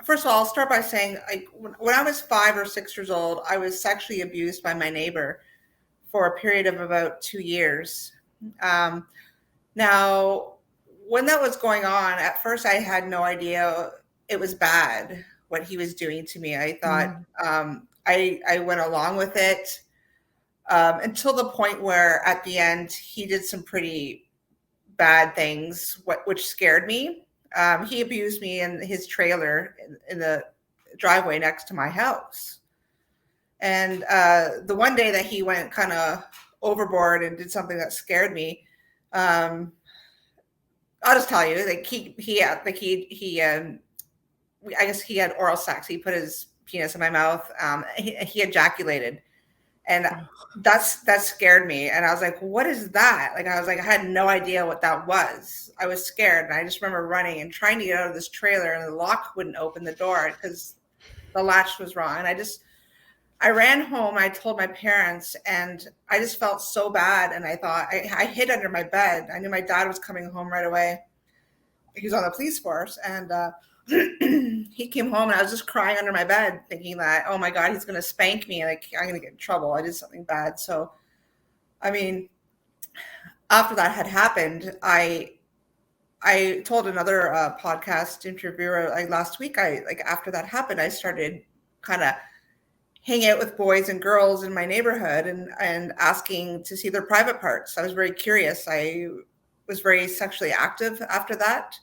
first of all, I'll start by saying, when I was 5 or 6 years old, I was sexually abused by my neighbor for a period of about 2 years. Now, when that was going on, at first I had no idea it was bad what he was doing to me. I thought I went along with it until the point where at the end he did some pretty bad things, which scared me. He abused me in his trailer in the driveway next to my house. And the one day that he went kind of overboard and did something that scared me, I'll just tell you, like I guess he had oral sex. He put his penis in my mouth. He ejaculated, and that scared me. And I was like, "What is that?" Like, I had no idea what that was. I was scared, and I just remember running and trying to get out of this trailer, and the lock wouldn't open the door because the latch was wrong. And I ran home. I told my parents, and I just felt so bad. And I thought I hid under my bed. I knew my dad was coming home right away. He was on the police force, and he came home, and I was just crying under my bed, thinking that, oh my God, he's going to spank me. Like, I'm going to get in trouble. I did something bad. So, I mean, after that had happened, I told another podcast interviewer last week. After that happened, I started kind of hang out with boys and girls in my neighborhood and asking to see their private parts. I was very curious. I was very sexually active after that.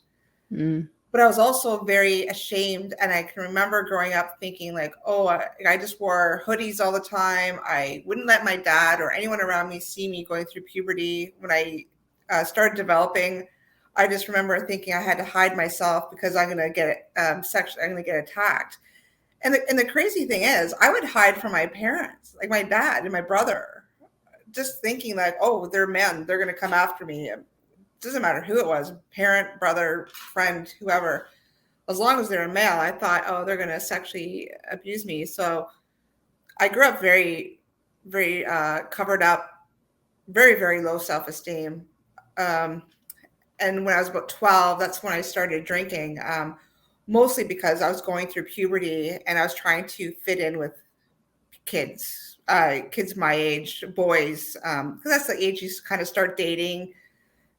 But I was also very ashamed. And I can remember growing up thinking like, oh, I just wore hoodies all the time. I wouldn't let my dad or anyone around me see me going through puberty. When I started developing, I just remember thinking I had to hide myself because I'm going to get I'm going to get attacked. And the crazy thing is, I would hide from my parents, like my dad and my brother, just thinking like, oh, they're men. They're going to come after me. It doesn't matter who it was, parent, brother, friend, whoever. As long as they're a male, I thought, oh, they're going to sexually abuse me. So I grew up very, very covered up, very, very low self-esteem. And when I was about 12, that's when I started drinking. Mostly because I was going through puberty and I was trying to fit in with kids my age, boys, because that's the age you kind of start dating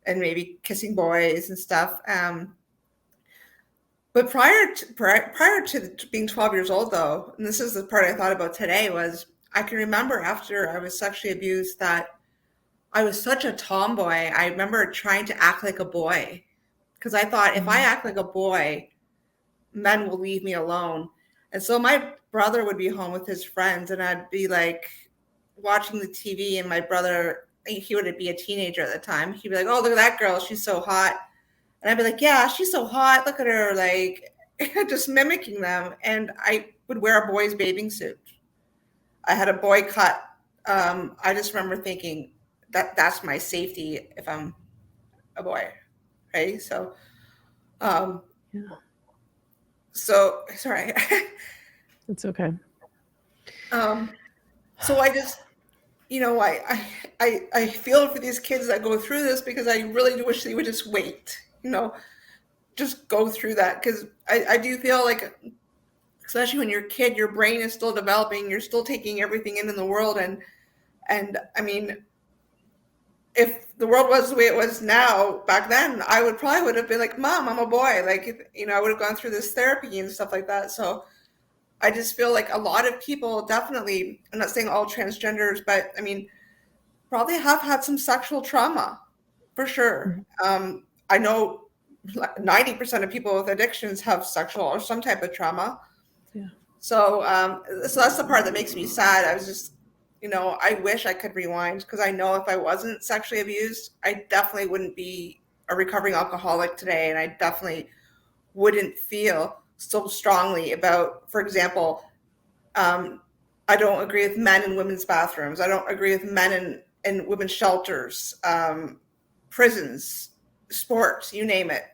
and maybe kissing boys and stuff. But prior to being 12 years old, though, and this is the part I thought about today, was I can remember after I was sexually abused that I was such a tomboy. I remember trying to act like a boy because I thought if I act like a boy, men will leave me alone. And so my brother would be home with his friends and I'd be like watching the TV, and my brother, he would be a teenager at the time. He'd be like, oh, look at that girl. She's so hot. And I'd be like, yeah, she's so hot. Look at her. Like just mimicking them. And I would wear a boy's bathing suit. I had a boy cut. I just remember thinking that's my safety if I'm a boy. Right. So, yeah. So sorry. It's okay. So I just, I feel for these kids that go through this because I really wish they would just wait, just go through that. Because I do feel like, especially when you're a kid, your brain is still developing, you're still taking everything in the world. And I mean, if the world was the way it was now, back then, I would have been like, Mom, I'm a boy. Like, I would have gone through this therapy and stuff like that. So I just feel like a lot of people definitely, I'm not saying all transgenders, but I mean, probably have had some sexual trauma for sure. I know 90% of people with addictions have sexual or some type of trauma. Yeah. So that's the part that makes me sad. I was just, I wish I could rewind because I know if I wasn't sexually abused, I definitely wouldn't be a recovering alcoholic today. And I definitely wouldn't feel so strongly about, for example, I don't agree with men in women's bathrooms. I don't agree with men in women's shelters, prisons, sports, you name it.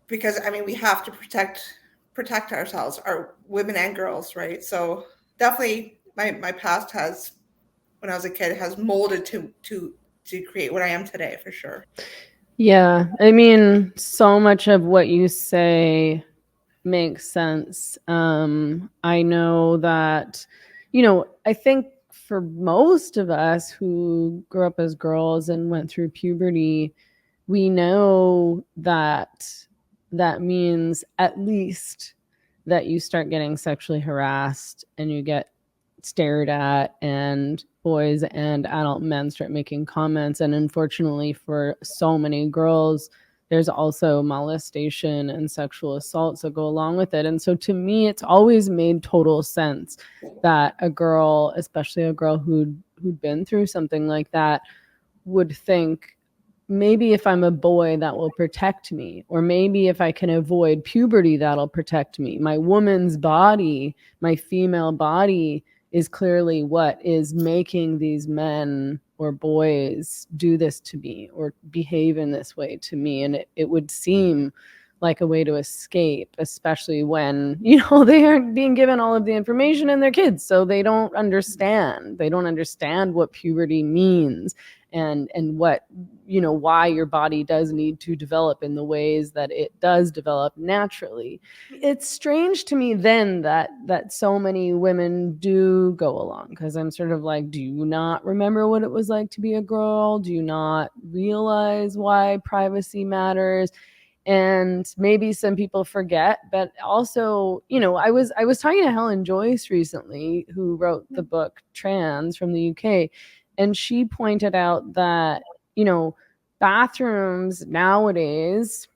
Because, I mean, we have to protect ourselves, our women and girls, right? So definitely my past has, when I was a kid, has molded to create what I am today, for sure. Yeah. I mean, so much of what you say makes sense. I know that, I think for most of us who grew up as girls and went through puberty, we know that that means at least that you start getting sexually harassed and you get stared at, and boys and adult men start making comments. And unfortunately for so many girls, there's also molestation and sexual assaults that go along with it. And so to me, it's always made total sense that a girl, especially a girl who'd been through something like that, would think, maybe if I'm a boy, that will protect me. Or maybe if I can avoid puberty, that'll protect me. My woman's body, my female body, is clearly what is making these men or boys do this to me or behave in this way to me. And it would seem like a way to escape, especially when, they aren't being given all of the information and they're kids. So they don't understand. They don't understand what puberty means and what, why your body does need to develop in the ways that it does develop naturally. It's strange to me then that so many women do go along, because I'm sort of like, do you not remember what it was like to be a girl? Do you not realize why privacy matters? And maybe some people forget, but also, I was talking to Helen Joyce recently, who wrote the book Trans from the UK, and she pointed out that, bathrooms nowadays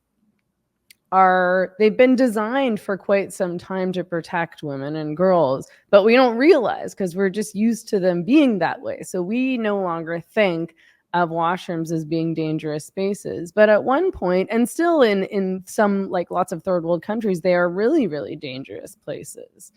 they've been designed for quite some time to protect women and girls, but we don't realize because we're just used to them being that way. So we no longer think of washrooms as being dangerous spaces. But at one point, and still in some, like lots of third world countries, they are really, really dangerous places.